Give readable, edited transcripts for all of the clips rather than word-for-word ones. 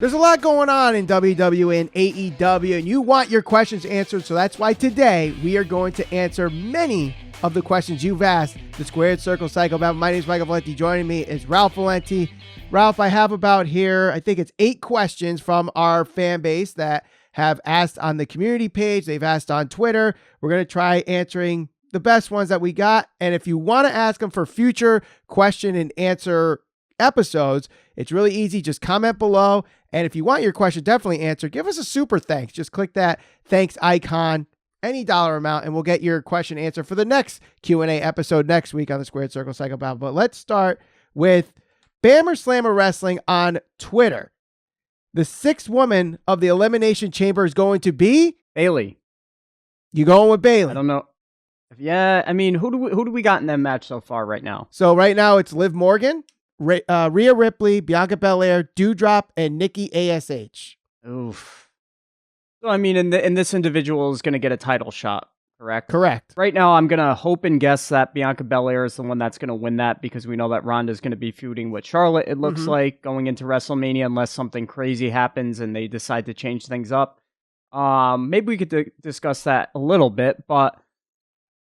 There's a lot going on in WWE and AEW, and you want your questions answered, so that's why today we are going to answer many of the questions you've asked. The Squared Circle Psychobabble. My name is Michael Valenti. Joining me is Ralph Valenti. Ralph, I have about here, I think it's 8 questions from our fan base that have asked on the community page. They've asked on Twitter. We're going to try answering the best ones that we got, and if you want to ask them for future question and answer episodes, it's really easy. Just comment below. And if you want your question definitely answered, give us a super thanks. Just click that thanks icon, any dollar amount, and we'll get your question answered for the next Q&A episode next week on the Squared Circle Psychobabble. But let's start with Bammer Slammer Wrestling on Twitter. The 6th woman of the Elimination Chamber is going to be Bayley. You going with Bayley? I don't know. Yeah, I mean, who do we got in that match so far right now? So right now it's Liv Morgan, Rhea Ripley, Bianca Belair, Doudrop, and Nikki ASH. Oof. So I mean, and this individual is going to get a title shot, correct? Correct. Right now, I'm going to hope and guess that Bianca Belair is the one that's going to win that because we know that Ronda is going to be feuding with Charlotte. It looks like going into WrestleMania, unless something crazy happens and they decide to change things up. Maybe we could discuss that a little bit, but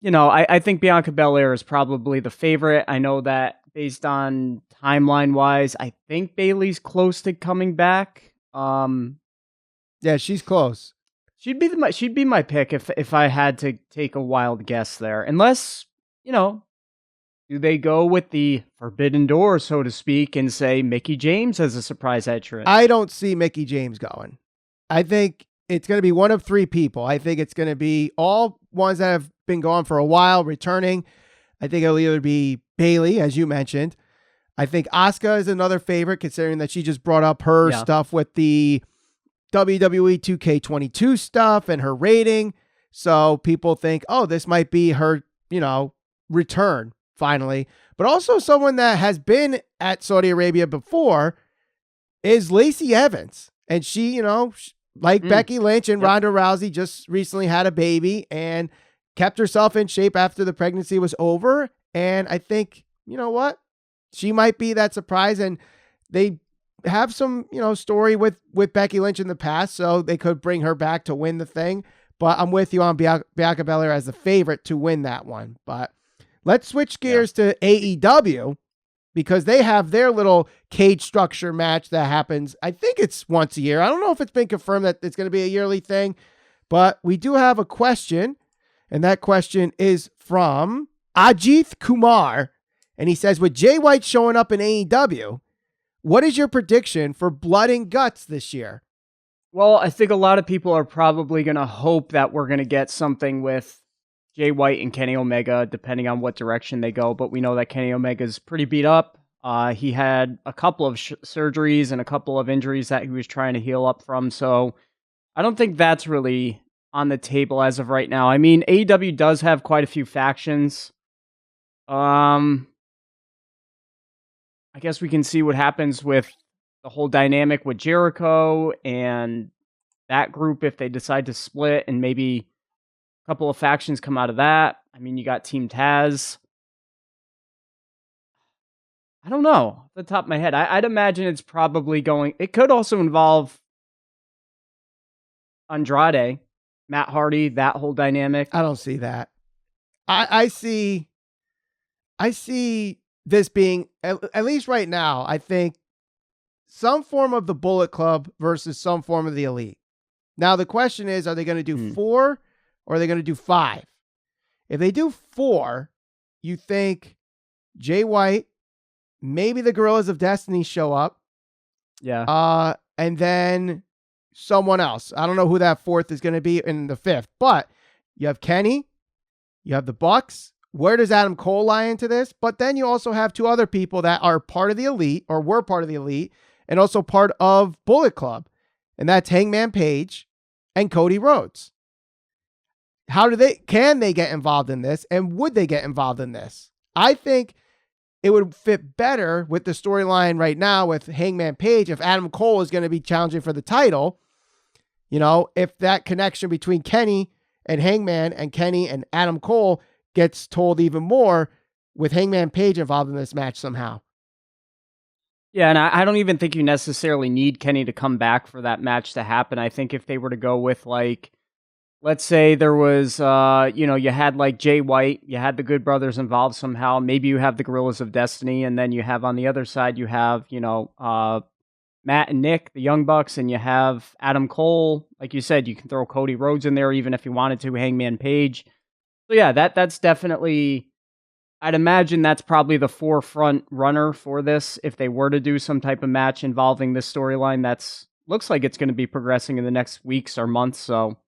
you know, I think Bianca Belair is probably the favorite. I know that based on timeline-wise, I think Bayley's close to coming back. Yeah, she's close. She'd be my pick if I had to take a wild guess there. Unless, you know, do they go with the forbidden door, so to speak, and say Mickie James as a surprise entrant? I don't see Mickie James going. I think it's going to be one of 3 people. I think it's going to be all ones that have been gone for a while, returning. I think it'll either be Bayley, as you mentioned. I think Asuka is another favorite, considering that she just brought up her stuff with the WWE 2K22 stuff and her rating. So people think, oh, this might be her, return finally. But also someone that has been at Saudi Arabia before is Lacey Evans. And she, like Becky Lynch and Ronda Rousey, just recently had a baby and kept herself in shape after the pregnancy was over. And I think, you know what? She might be that surprise. And they have some, story with Becky Lynch in the past, so they could bring her back to win the thing. But I'm with you on Bianca Belair as the favorite to win that one. But let's switch gears to AEW, because they have their little cage structure match that happens. I think it's once a year. I don't know if it's been confirmed that it's going to be a yearly thing, but we do have a question. And that question is from Ajith Kumar. And he says, with Jay White showing up in AEW, what is your prediction for Blood and Guts this year? Well, I think a lot of people are probably going to hope that we're going to get something with Jay White and Kenny Omega, depending on what direction they go. But we know that Kenny Omega is pretty beat up. He had a couple of surgeries and a couple of injuries that he was trying to heal up from. So I don't think that's really on the table as of right now. I mean, AEW does have quite a few factions. I guess we can see what happens with the whole dynamic with Jericho and that group if they decide to split, and maybe a couple of factions come out of that. I mean, you got Team Taz. I don't know off the top of my head. I'd imagine it's probably going... It could also involve Andrade, Matt Hardy, that whole dynamic. I don't see that. I see this being, at least right now, I think some form of the Bullet Club versus some form of the Elite. Now, the question is, are they going to do 4 or are they going to do 5? If they do 4, you think Jay White, maybe the Gorillas of Destiny show up. Yeah. And then someone else. I don't know who that 4th is going to be in the 5th, but you have Kenny, you have the Bucks. Where does Adam Cole lie into this? But then you also have 2 other people that are part of the Elite, or were part of the Elite, and also part of Bullet Club. And that's Hangman Page and Cody Rhodes. Can they get involved in this? And would they get involved in this? I think it would fit better with the storyline right now with Hangman Page if Adam Cole is going to be challenging for the title. If that connection between Kenny and Hangman and Kenny and Adam Cole gets told even more with Hangman Page involved in this match somehow. Yeah, and I don't even think you necessarily need Kenny to come back for that match to happen. I think if they were to go with, like, let's say there was, you had like Jay White, you had the Good Brothers involved somehow. Maybe you have the Gorillas of Destiny, and then you have on the other side, you have, Matt and Nick, the Young Bucks, and you have Adam Cole. Like you said, you can throw Cody Rhodes in there, even if you wanted to, Hangman Page. So yeah, that's definitely, I'd imagine that's probably the forefront runner for this. If they were to do some type of match involving this storyline, looks like it's going to be progressing in the next weeks or months. So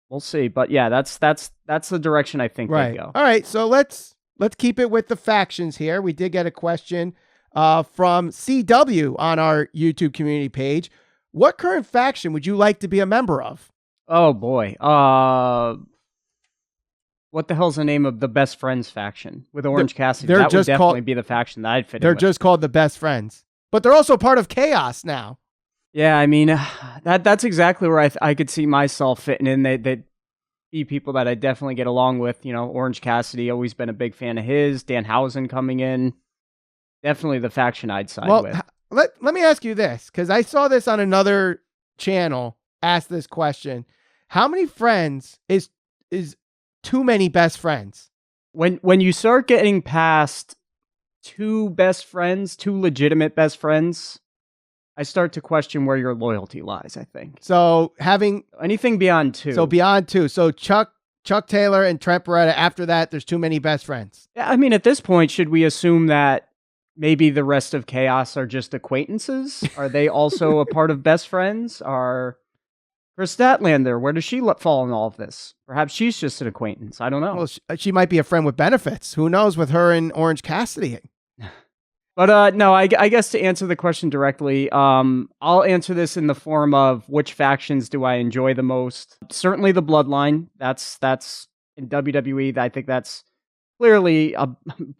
we'll see. But yeah, that's the direction I think they go. All right, so let's keep it with the factions here. We did get a question from CW on our YouTube community page. What current faction would you like to be a member of? Oh boy. What the hell's the name of the Best Friends faction with Orange Cassidy? That would definitely be the faction that I'd fit in with. They're just called the Best Friends, but they're also part of Chaos now. Yeah, I mean, that's exactly where I could see myself fitting in. They'd be people that I definitely get along with. Orange Cassidy, always been a big fan of his. Danhausen coming in. Definitely the faction I'd side with. Let me ask you this, because I saw this on another channel ask this question. How many friends is too many best friends? When you start getting past two legitimate best friends, I start to question where your loyalty lies, I think. So having anything beyond two. So beyond two. So Chuck Taylor and Trent Beretta, after that, there's too many best friends. Yeah, I mean, at this point, should we assume that maybe the rest of Chaos are just acquaintances? Are they also a part of best friends? Are Chris Statlander, where does she fall in all of this? Perhaps she's just an acquaintance. I don't know. Well, she might be a friend with benefits. Who knows with her and Orange Cassidy? But no, I guess to answer the question directly, I'll answer this in the form of which factions do I enjoy the most. Certainly the Bloodline. That's in WWE. I think that's clearly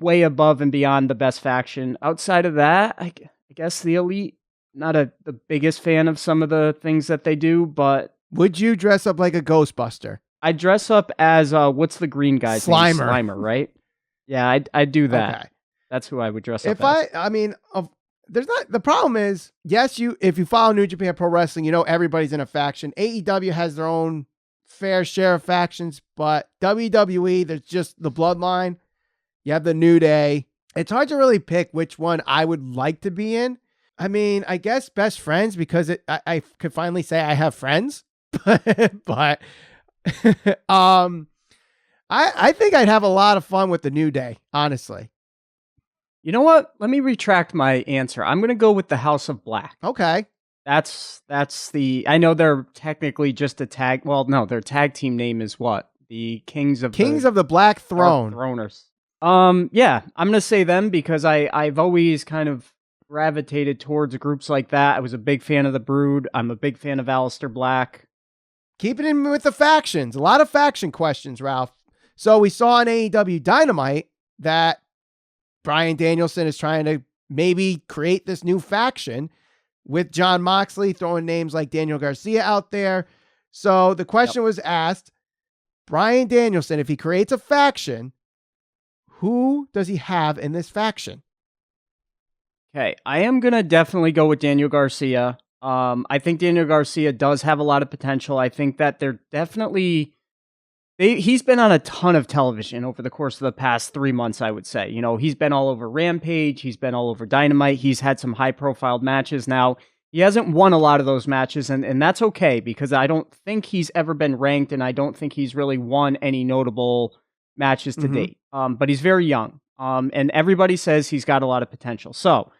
way above and beyond the best faction. Outside of that, I guess the Elite. Not the biggest fan of some of the things that they do, but... Would you dress up like a Ghostbuster? I'd dress up as, what's the green guy's name? Slimer. Slimer, right? Yeah, I'd do that. Okay. That's who I would dress up as. There's not... The problem is, yes, if you follow New Japan Pro Wrestling, everybody's in a faction. AEW has their own fair share of factions, but WWE, there's just the Bloodline. You have the New Day. It's hard to really pick which one I would like to be in. I mean, I guess best friends, because I could finally say I have friends, but I think I'd have a lot of fun with the New Day, honestly. You know what? Let me retract my answer. I'm going to go with the House of Black. Okay. That's I know they're technically just a tag. Well, no, their tag team name is what? The Kings of the Black Throne. Throners. Yeah, I'm going to say them because I've always kind of gravitated towards groups like that. I was a big fan of the Brood. I'm a big fan of Aleister Black. Keeping in with the factions. A lot of faction questions, Ralph. So we saw on AEW Dynamite that Bryan Danielson is trying to maybe create this new faction with Jon Moxley throwing names like Daniel Garcia out there. So the question was asked, Bryan Danielson, if he creates a faction, who does he have in this faction? Okay, I am going to definitely go with Daniel Garcia. I think Daniel Garcia does have a lot of potential. I think that they're definitely... He's been on a ton of television over the course of the past 3 months, I would say. He's been all over Rampage. He's been all over Dynamite. He's had some high-profile matches. Now, he hasn't won a lot of those matches, and that's okay, because I don't think he's ever been ranked, and I don't think he's really won any notable matches to date. But he's very young, and everybody says he's got a lot of potential. So,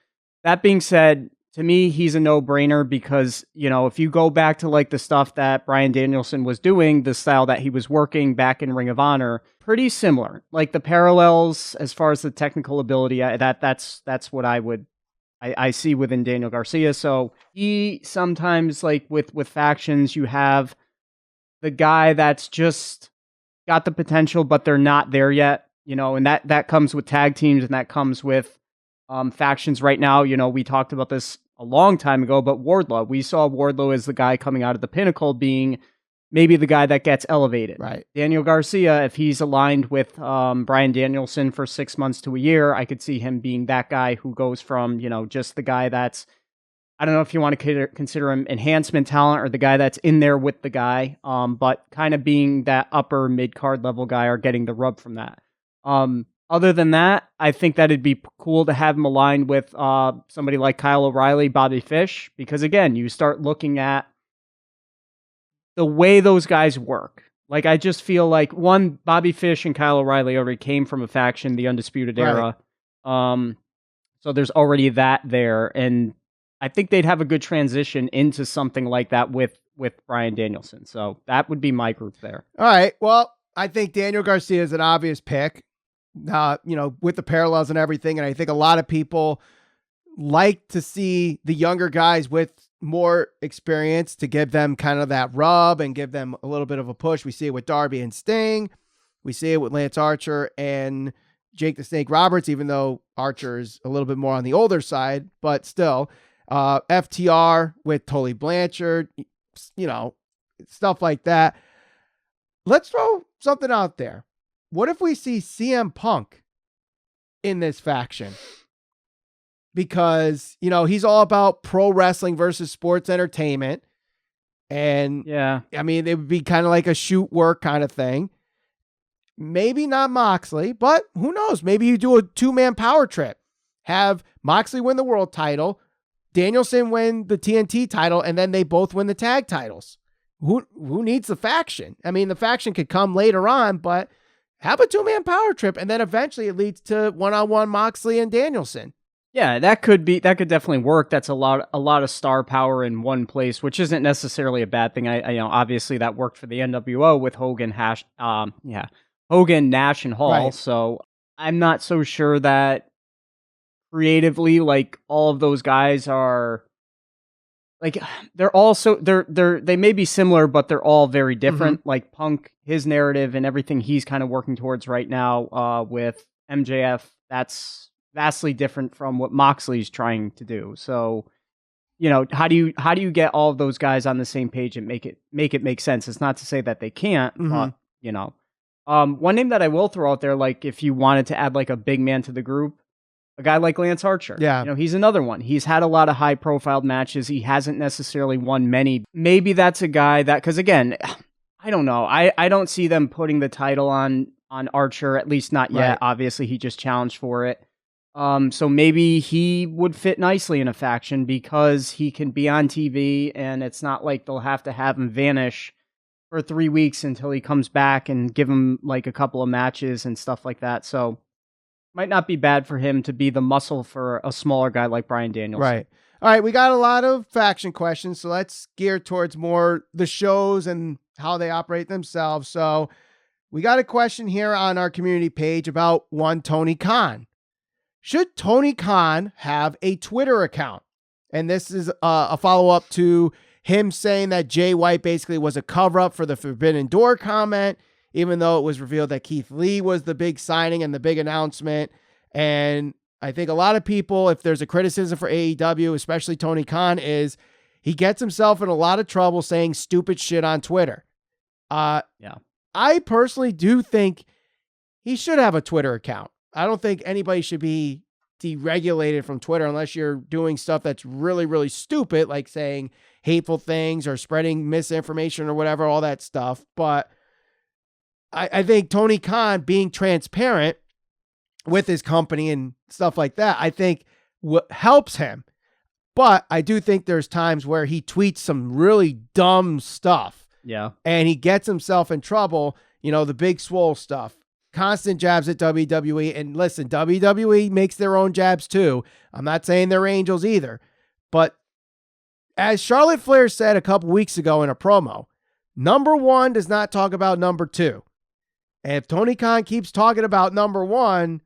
that being said, to me, he's a no-brainer because, if you go back to like the stuff that Bryan Danielson was doing, the style that he was working back in Ring of Honor, pretty similar. Like the parallels as far as the technical ability, that's what I see within Daniel Garcia. So he sometimes, like with factions, you have the guy that's just got the potential, but they're not there yet, and that comes with tag teams and that comes with factions right now. We talked about this a long time ago, but Wardlow, we saw Wardlow as the guy coming out of the Pinnacle being maybe the guy that gets elevated. Right. Daniel Garcia, if he's aligned with Bryan Danielson for 6 months to a year, I could see him being that guy who goes from, just the guy that's, I don't know if you want to consider him enhancement talent or the guy that's in there with the guy, but kind of being that upper mid-card level guy or getting the rub from that. Other than that, I think that it'd be cool to have him aligned with somebody like Kyle O'Reilly, Bobby Fish, because again, you start looking at the way those guys work. Like, I just feel like, one, Bobby Fish and Kyle O'Reilly already came from a faction, the Undisputed Era. So there's already that there. And I think they'd have a good transition into something like that with Bryan Danielson. So that would be my group there. All right. Well, I think Daniel Garcia is an obvious pick, with the parallels and everything. And I think a lot of people like to see the younger guys with more experience to give them kind of that rub and give them a little bit of a push. We see it with Darby and Sting. We see it with Lance Archer and Jake the Snake Roberts, even though Archer is a little bit more on the older side, but still. FTR with Tully Blanchard, stuff like that. Let's throw something out there. What if we see CM Punk in this faction? Because, he's all about pro wrestling versus sports entertainment. And yeah, I mean, it would be kind of like a shoot work kind of thing. Maybe not Moxley, but who knows? Maybe you do a 2-man power trip. Have Moxley win the world title, Danielson win the TNT title, and then they both win the tag titles. Who needs the faction? I mean, the faction could come later on, but have a 2-man power trip, and then eventually it leads to one-on-one Moxley and Danielson. Yeah, that could definitely work. That's a lot of star power in one place, which isn't necessarily a bad thing. I obviously that worked for the NWO with Hogan, Hogan, Nash, and Hall. Right. So I'm not so sure that creatively, like, all of those guys are like, they're also they may be similar, but they're all very different. Mm-hmm. Like Punk, his narrative and everything he's kind of working towards right now with MJF, that's vastly different from what Moxley's trying to do. So, how do you get all of those guys on the same page and make it make sense? It's not to say that they can't, but one name that I will throw out there, like if you wanted to add like a big man to the group, a guy like Lance Archer. Yeah. He's another one. He's had a lot of high profile matches. He hasn't necessarily won many. Maybe that's a guy that, because again, I don't know. I don't see them putting the title on Archer, at least not yet. Right. Obviously, he just challenged for it. So maybe he would fit nicely in a faction because he can be on TV and it's not like they'll have to have him vanish for 3 weeks until he comes back and give him like a couple of matches and stuff like that. So might not be bad for him to be the muscle for a smaller guy like Bryan Danielson. Right. All right. We got a lot of faction questions, so let's gear towards more the shows and how they operate themselves. So we got a question here on our community page about one Tony Khan. Should Tony Khan have a Twitter account? And this is a follow-up to him saying that Jay White basically was a cover-up for the Forbidden Door comment, even though it was revealed that Keith Lee was the big signing and the big announcement. And I think a lot of people, if there's a criticism for AEW, especially Tony Khan, is he gets himself in a lot of trouble saying stupid shit on Twitter. Yeah. I personally do think he should have a Twitter account. I don't think anybody should be deregulated from Twitter unless you're doing stuff that's really, really stupid, like saying hateful things or spreading misinformation or whatever, all that stuff. But I think Tony Khan being transparent with his company and stuff like that, I think what helps him. But I do think there's times where he tweets some really dumb stuff. Yeah. And he gets himself in trouble, the big swole stuff. Constant jabs at WWE. And listen, WWE makes their own jabs too. I'm not saying they're angels either. But as Charlotte Flair said a couple weeks ago in a promo, number one does not talk about number two. And if Tony Khan keeps talking about number one,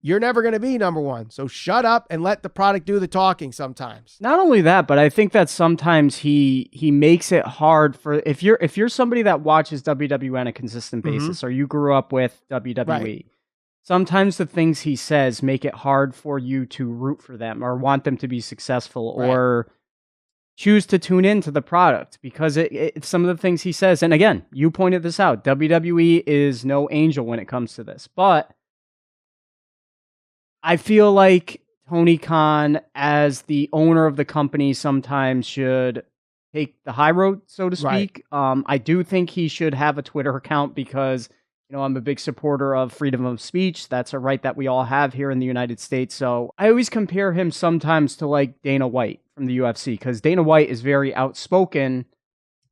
you're never going to be number one. So shut up and let the product do the talking sometimes. Not only that, but I think that sometimes he makes it hard for, if you're somebody that watches WWE on a consistent basis, or you grew up with WWE, right, sometimes the things he says make it hard for you to root for them or want them to be successful, right, or choose to tune into the product because it's some of the things he says. And again, you pointed this out. WWE is no angel when it comes to this. But I feel like Tony Khan, as the owner of the company, sometimes should take the high road, so to speak. Right. I do think he should have a Twitter account because, I'm a big supporter of freedom of speech. That's a right that we all have here in the United States. So I always compare him sometimes to like Dana White from the UFC because Dana White is very outspoken.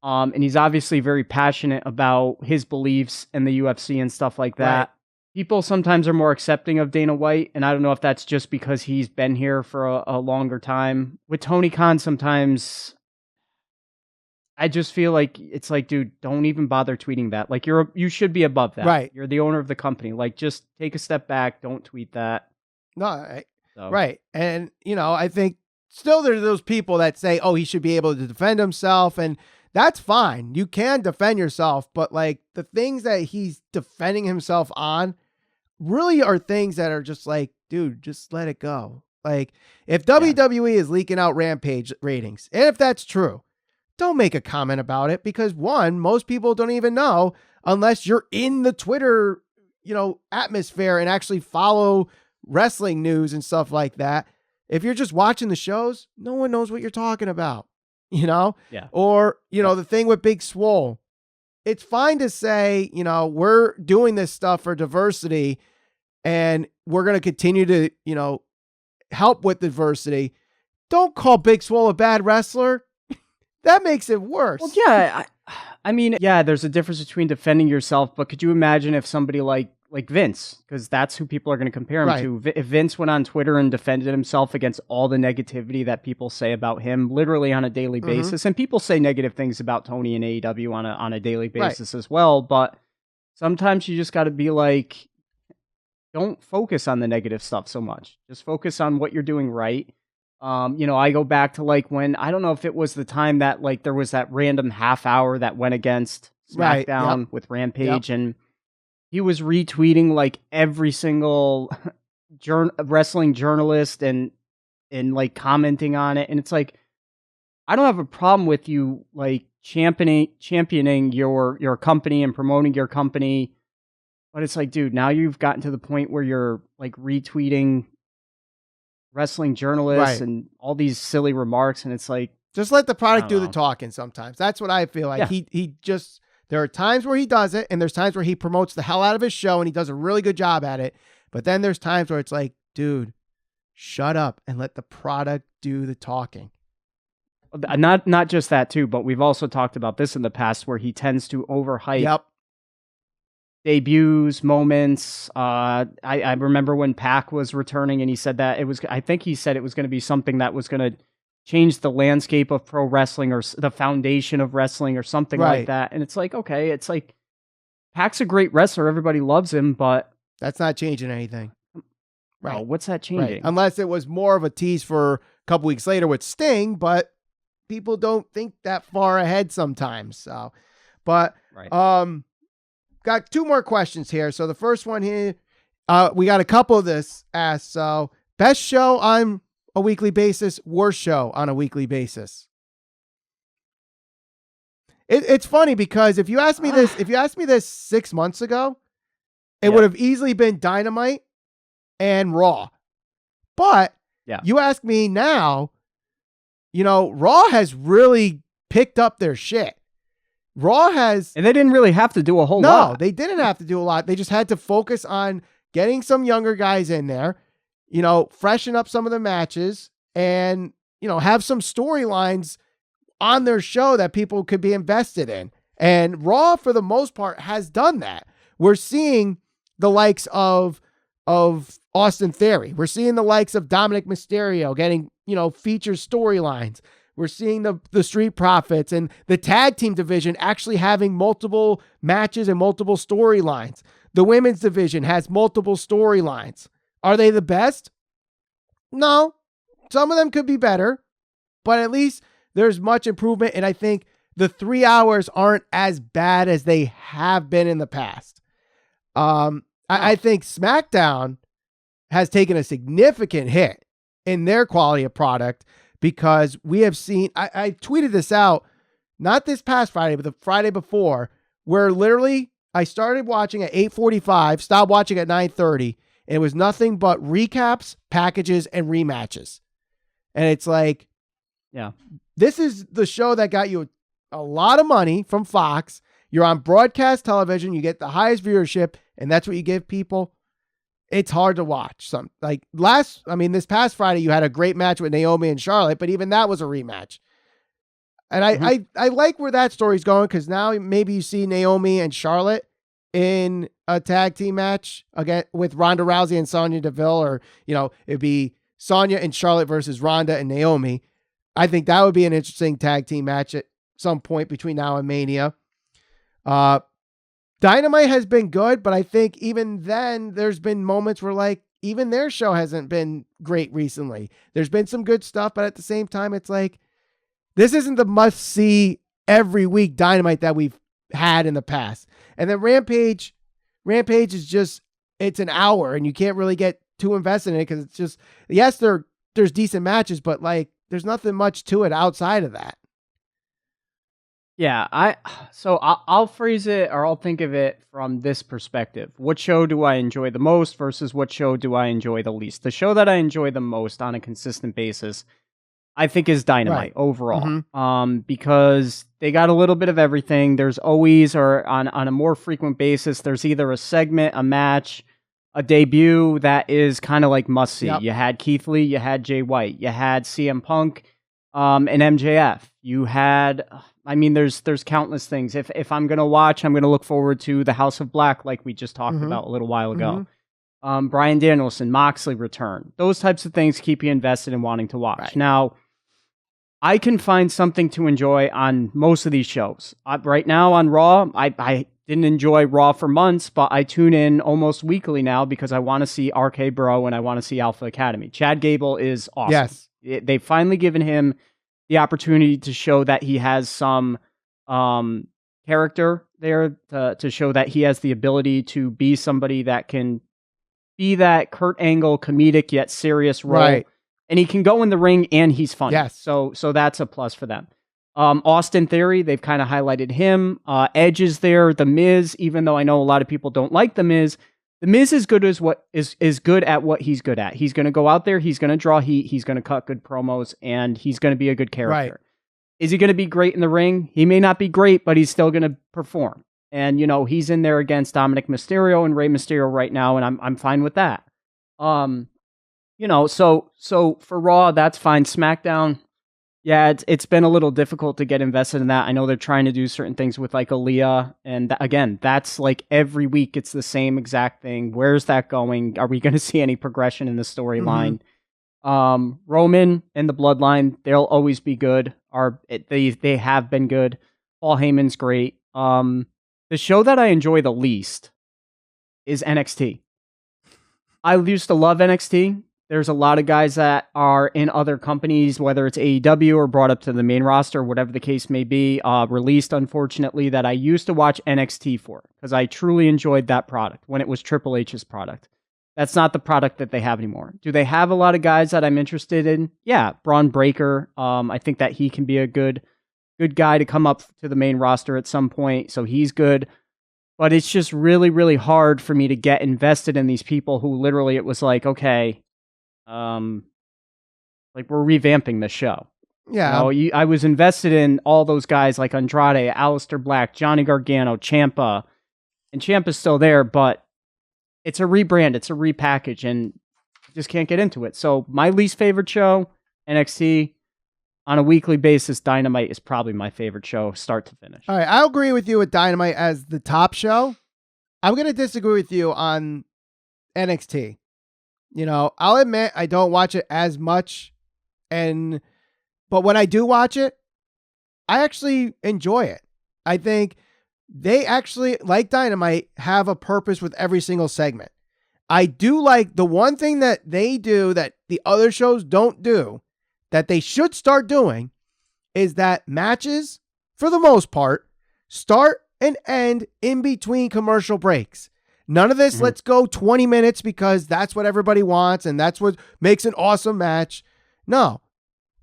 And he's obviously very passionate about his beliefs in the UFC and stuff like that. Right. People sometimes are more accepting of Dana White, and I don't know if that's just because he's been here for a longer time. With Tony Khan, sometimes I just feel like it's like, dude, don't even bother tweeting that. Like you should be above that. Right. You're the owner of the company. Like just take a step back. Don't tweet that. No, right. And, I think still there's those people that say, oh, he should be able to defend himself. And that's fine. You can defend yourself. But like the things that he's defending himself on really are things that are just like, dude, just let it go. Like if WWE is leaking out Rampage ratings, and if that's true, don't make a comment about it because one, most people don't even know unless you're in the Twitter, atmosphere and actually follow wrestling news and stuff like that. If you're just watching the shows, no one knows what you're talking about, Yeah. Or, the thing with Big Swole. It's fine to say, we're doing this stuff for diversity and we're going to continue to, help with diversity. Don't call Big Swole a bad wrestler. That makes it worse. Well, yeah. I mean, there's a difference between defending yourself, but could you imagine if somebody like Vince, because that's who people are going to compare him to. If Vince went on Twitter and defended himself against all the negativity that people say about him literally on a daily basis, and people say negative things about Tony and AEW on a daily basis as well, but sometimes you just got to be like, don't focus on the negative stuff so much. Just focus on what you're doing right. I go back to like when, I don't know if it was the time that like there was that random half hour that went against SmackDown with Rampage, and he was retweeting like every single wrestling journalist and like commenting on it. And it's like, I don't have a problem with you like championing your company and promoting your company. But it's like, dude, now you've gotten to the point where you're like retweeting wrestling journalists and all these silly remarks. And it's like, just let the product do the talking sometimes. That's what I feel like. He just, there are times where he does it and there's times where he promotes the hell out of his show and he does a really good job at it. But then there's times where it's like, dude, shut up and let the product do the talking. Not just that too, but we've also talked about this in the past where he tends to overhype debuts, moments. I remember when Pac was returning and he said that I think he said it was going to be something that was going to change the landscape of pro wrestling or the foundation of wrestling or something like that. And it's like, okay, it's like Pac's a great wrestler. Everybody loves him, but that's not changing anything. Right. Oh, what's that changing? Right. Unless it was more of a tease for a couple weeks later with Sting, but people don't think that far ahead sometimes. So, but, got two more questions here. So the first one here, we got a couple of this asked. So best show on a weekly basis, worst show on a weekly basis. It's funny because if you asked me this 6 months ago, it would have easily been Dynamite and Raw. But you ask me now, Raw has really picked up their shit. Raw has... And they didn't really have to do a whole lot. No, they didn't have to do a lot. They just had to focus on getting some younger guys in there, freshen up some of the matches and, have some storylines on their show that people could be invested in. And Raw, for the most part, has done that. We're seeing the likes of Austin Theory. We're seeing the likes of Dominic Mysterio getting, featured storylines. We're seeing the Street Profits and the tag team division actually having multiple matches and multiple storylines. The women's division has multiple storylines. Are they the best? No. Some of them could be better, but at least there's much improvement. And I think the 3 hours aren't as bad as they have been in the past. I think SmackDown has taken a significant hit in their quality of product because we have seen, I tweeted this out, not this past Friday, but the Friday before, where literally I started watching at 8:45, stopped watching at 9:30, and it was nothing but recaps, packages, and rematches. And it's like, yeah, this is the show that got you a lot of money from Fox. You're on broadcast television. You get the highest viewership, and that's what you give people. It's hard to watch. This past Friday, you had a great match with Naomi and Charlotte, but even that was a rematch. And I like where that story's going, because now maybe you see Naomi and Charlotte in a tag team match again with Ronda Rousey and Sonya Deville, or, it'd be Sonya and Charlotte versus Ronda and Naomi. I think that would be an interesting tag team match at some point between now and Mania. Dynamite has been good, but I think even then there's been moments where even their show hasn't been great recently. There's been some good stuff, but at the same time, it's like, this isn't the must see every week Dynamite that we've had in the past. And then Rampage is just, it's an hour and you can't really get too invested in it, because it's just, yes, there's decent matches, but there's nothing much to it outside of that. Yeah, I'll phrase it, or I'll think of it from this perspective. What show do I enjoy the most versus what show do I enjoy the least? The show that I enjoy the most on a consistent basis, I think, is Dynamite overall. Mm-hmm. Because they got a little bit of everything. There's always, or on a more frequent basis, there's either a segment, a match, a debut that is kind of like must see. Yep. You had Keith Lee, you had Jay White, you had CM Punk, and MJF. You had, there's countless things. If I'm going to watch, I'm going to look forward to the House of Black, like we just talked about a little while ago. Mm-hmm. Bryan Danielson, Moxley return. Those types of things keep you invested in wanting to watch. Right. Now, I can find something to enjoy on most of these shows. Right now on Raw, I didn't enjoy Raw for months, but I tune in almost weekly now because I want to see RK Bro and I want to see Alpha Academy. Chad Gable is awesome. Yes. They've finally given him the opportunity to show that he has some character there, to show that he has the ability to be somebody that can be that Kurt Angle comedic yet serious role. Right. And he can go in the ring and he's funny. Yes. So that's a plus for them. Austin Theory, they've kind of highlighted him. Edge is there. The Miz, even though I know a lot of people don't like The Miz is good is good at what he's good at. He's going to go out there, he's going to draw heat, he's going to cut good promos, and he's going to be a good character. Right. Is he going to be great in the ring? He may not be great, but he's still going to perform. And he's in there against Dominic Mysterio and Rey Mysterio right now, and I'm fine with that. So for Raw, that's fine. SmackDown, yeah, it's been a little difficult to get invested in that. I know they're trying to do certain things with Aaliyah, and again, that's every week it's the same exact thing. Where's that going? Are we going to see any progression in the storyline? Mm-hmm. Roman and the Bloodline, they'll always be good. They have been good. Paul Heyman's great. The show that I enjoy the least is NXT. I used to love NXT. There's a lot of guys that are in other companies, whether it's AEW or brought up to the main roster, whatever the case may be, released, unfortunately, that I used to watch NXT for, because I truly enjoyed that product when it was Triple H's product. That's not the product that they have anymore. Do they have a lot of guys that I'm interested in? Yeah, Braun Breaker. I think that he can be a good guy to come up to the main roster at some point, so he's good. But it's just really, really hard for me to get invested in these people who literally it was okay, we're revamping the show. Yeah. I was invested in all those guys like Andrade, Aleister Black, Johnny Gargano, Ciampa. And Ciampa's still there, but it's a rebrand, it's a repackage, and just can't get into it. So my least favorite show, NXT. On a weekly basis, Dynamite is probably my favorite show, start to finish. All right, I'll agree with you with Dynamite as the top show. I'm going to disagree with you on NXT. I'll admit I don't watch it as much, but when I do watch it, I actually enjoy it. I think they actually, like Dynamite, have a purpose with every single segment. I do like the one thing that they do that the other shows don't do, that they should start doing, is that matches, for the most part, start and end in between commercial breaks. None of this, let's go 20 minutes because that's what everybody wants and that's what makes an awesome match. No.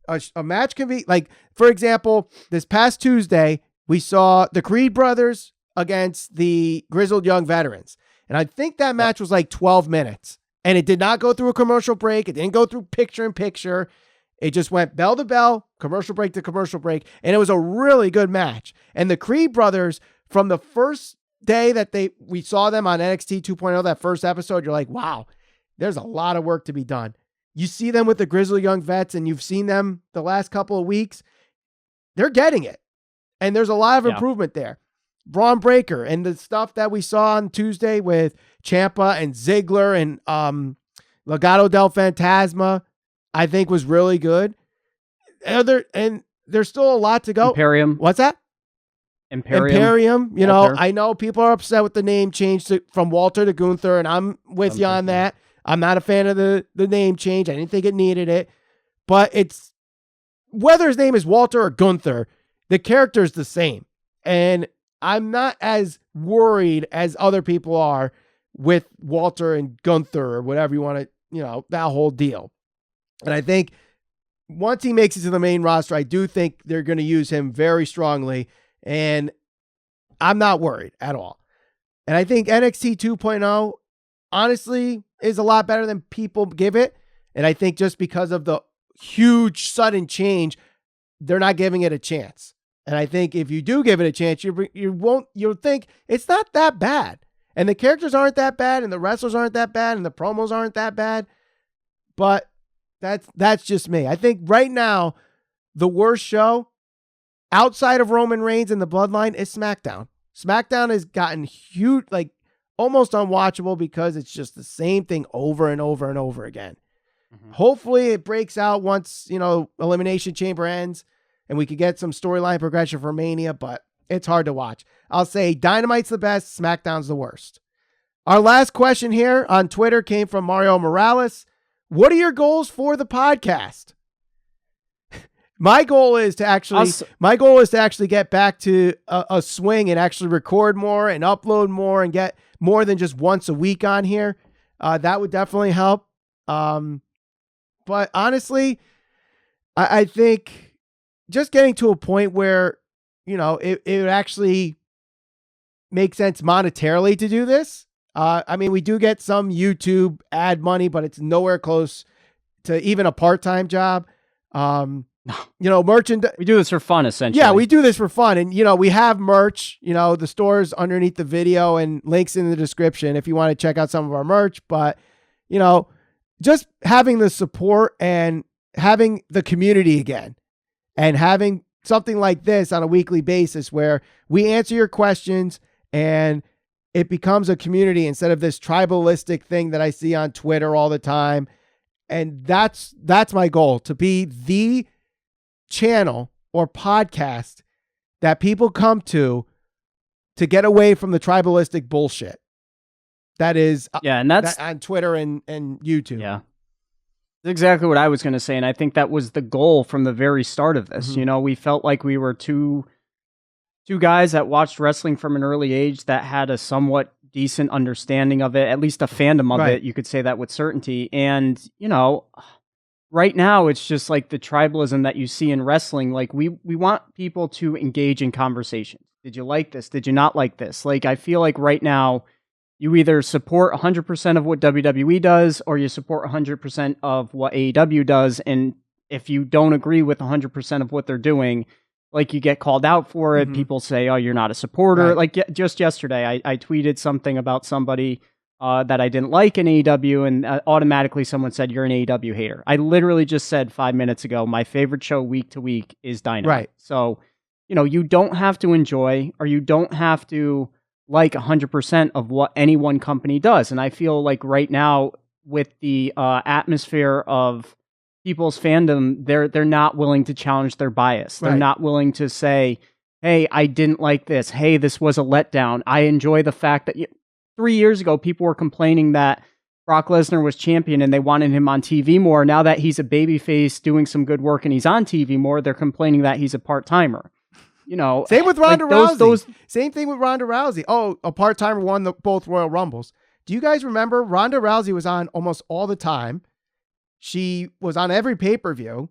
A match can be like, for example, this past Tuesday, we saw the Creed brothers against the Grizzled Young Veterans. And I think that match was like 12 minutes. And it did not go through a commercial break. It didn't go through picture in picture. It just went bell to bell, commercial break to commercial break. And it was a really good match. And the Creed brothers, from the first day that we saw them on NXT 2.0, that first episode, you're like, wow, there's a lot of work to be done. You see them with the Grizzly Young Vets, and you've seen them the last couple of weeks. They're getting it. And there's a lot of improvement there. Braun Breaker and the stuff that we saw on Tuesday with Ciampa and Ziggler and Legado del Fantasma, I think was really good. And there's still a lot to go. Imperium. What's that? Imperium. You know, I know people are upset with the name change from Walter to Gunther, and I'm with you on that. I'm not a fan of the name change. I didn't think it needed it. But it's whether his name is Walter or Gunther, the character is the same. And I'm not as worried as other people are with Walter and Gunther or whatever you want to, that whole deal. And I think once he makes it to the main roster, I do think they're going to use him very strongly. And I'm not worried at all. And I think NXT 2.0, honestly, is a lot better than people give it. And I think just because of the huge sudden change, they're not giving it a chance. And I think if you do give it a chance, you'll think it's not that bad. And the characters aren't that bad, and the wrestlers aren't that bad, and the promos aren't that bad. But that's just me. I think right now, the worst show outside of Roman Reigns and the Bloodline is SmackDown. SmackDown has gotten huge, like almost unwatchable because it's just the same thing over and over and over again. Mm-hmm. Hopefully it breaks out once, Elimination Chamber ends and we could get some storyline progression for Mania, but it's hard to watch. I'll say Dynamite's the best, SmackDown's the worst. Our last question here on Twitter came from Mario Morales. What are your goals for the podcast? My goal is to actually get back to a swing and actually record more and upload more and get more than just once a week on here. That would definitely help. But honestly, I think just getting to a point where, it would actually make sense monetarily to do this. We do get some YouTube ad money, but it's nowhere close to even a part-time job. Merchandise. We do this for fun, essentially. Yeah, we do this for fun. And, we have merch, the store's underneath the video and links in the description if you want to check out some of our merch. But, just having the support and having the community again and having something like this on a weekly basis where we answer your questions and it becomes a community instead of this tribalistic thing that I see on Twitter all the time. And that's my goal, to be the channel or podcast that people come to get away from the tribalistic bullshit. That is, and that's on Twitter and YouTube. Yeah. That's exactly what I was going to say. And I think that was the goal from the very start of this. Mm-hmm. We felt like we were two guys that watched wrestling from an early age that had a somewhat decent understanding of it, at least a fandom of it. You could say that with certainty. And, right now it's just like the tribalism that you see in wrestling. Like we want people to engage in conversations. Did you like this? Did you not like this? Like, I feel like right now you either support 100% of what WWE does or you support 100% of what AEW does. And if you don't agree with 100% of what they're doing, like, you get called out for it. Mm-hmm. People say, oh, you're not a supporter. Right. Like, just yesterday, I tweeted something about somebody that I didn't like in AEW, and automatically someone said, you're an AEW hater. I literally just said 5 minutes ago, my favorite show week to week is Dynamite. Right. So, you don't have to enjoy, or you don't have to like 100% of what any one company does. And I feel like right now, with the atmosphere of people's fandom, they're not willing to challenge their bias. They're not willing to say, hey, I didn't like this. Hey, this was a letdown. I enjoy the fact that 3 years ago, people were complaining that Brock Lesnar was champion and they wanted him on TV more. Now that he's a babyface doing some good work and he's on TV more, they're complaining that he's a part-timer. Same with Ronda Rousey. Same thing with Ronda Rousey. Oh, a part-timer won both Royal Rumbles. Do you guys remember Ronda Rousey was on almost all the time? She was on every pay-per-view.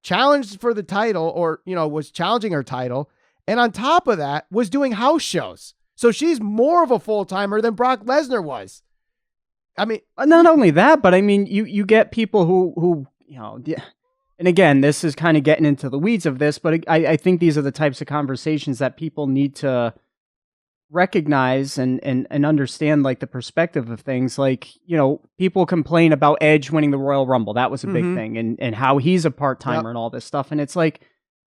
challenged for the title, or, was challenging her title. And on top of that, was doing house shows. So she's more of a full-timer than Brock Lesnar was. I mean, not only that, but I mean, you get people who, and again, this is kind of getting into the weeds of this, but I think these are the types of conversations that people need to recognize and understand, like, the perspective of things. Like, people complain about Edge winning the Royal Rumble. That was a big thing, and how he's a part-timer and all this stuff. And it's like,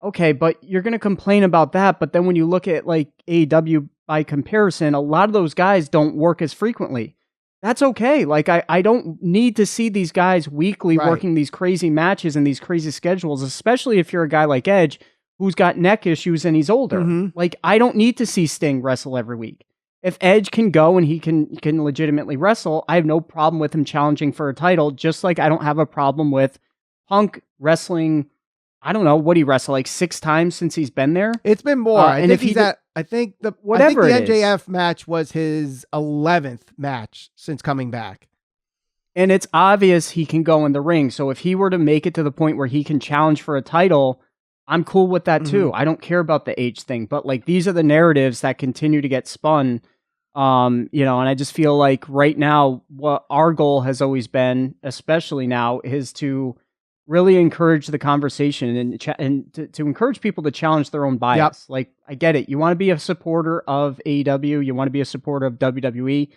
okay, but you're going to complain about that. But then when you look at, like, AEW by comparison, a lot of those guys don't work as frequently. That's okay. Like, I don't need to see these guys weekly working these crazy matches and these crazy schedules, especially if you're a guy like Edge who's got neck issues and he's older. Like, I don't need to see Sting wrestle every week. If Edge can go and he can legitimately wrestle, I have no problem with him challenging for a title, just like I don't have a problem with Punk wrestling. I don't know, what he wrestled, like 6 times since he's been there? It's been more. I think the MJF match was his 11th match since coming back. And it's obvious he can go in the ring. So if he were to make it to the point where he can challenge for a title, I'm cool with that too. I don't care about the age thing, but, like, these are the narratives that continue to get spun. And I just feel like right now, what our goal has always been, especially now, is to really encourage the conversation and to encourage people to challenge their own bias. Yep. Like, I get it. You want to be a supporter of AEW. You want to be a supporter of WWE.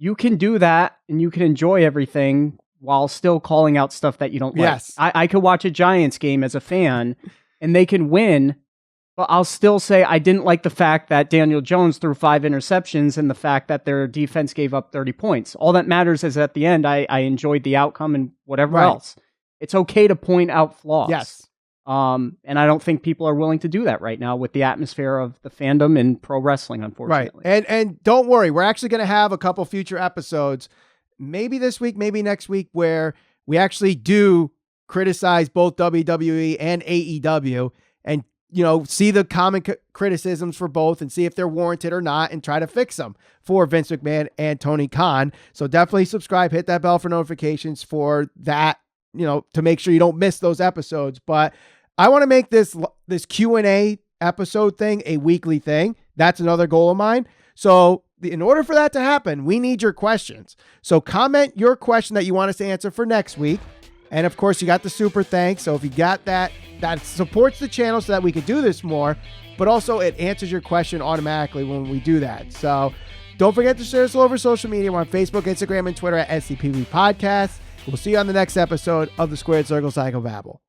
You can do that and you can enjoy everything while still calling out stuff that you don't like. Yes. I could watch a Giants game as a fan and they can win, but I'll still say I didn't like the fact that Daniel Jones threw 5 interceptions and the fact that their defense gave up 30 points. All that matters is at the end, I enjoyed the outcome and whatever else. It's okay to point out flaws. Yes. And I don't think people are willing to do that right now with the atmosphere of the fandom and pro wrestling, unfortunately. Right. And don't worry, we're actually going to have a couple future episodes, maybe this week, maybe next week, where we actually do criticize both WWE and AEW and, see the common criticisms for both and see if they're warranted or not and try to fix them for Vince McMahon and Tony Khan. So definitely subscribe, hit that bell for notifications for that, to make sure you don't miss those episodes. But I want to make this Q&A episode thing a weekly thing. That's another goal of mine. So in order for that to happen, we need your questions. So comment your question that you want us to answer for next week. And of course, you got the super thanks. So if you got that supports the channel so that we could do this more, but also it answers your question automatically when we do that. So don't forget to share us all over social media. We're on Facebook, Instagram, and Twitter at SCPB Podcast. We'll see you on the next episode of the Squared Circle Psychobabble.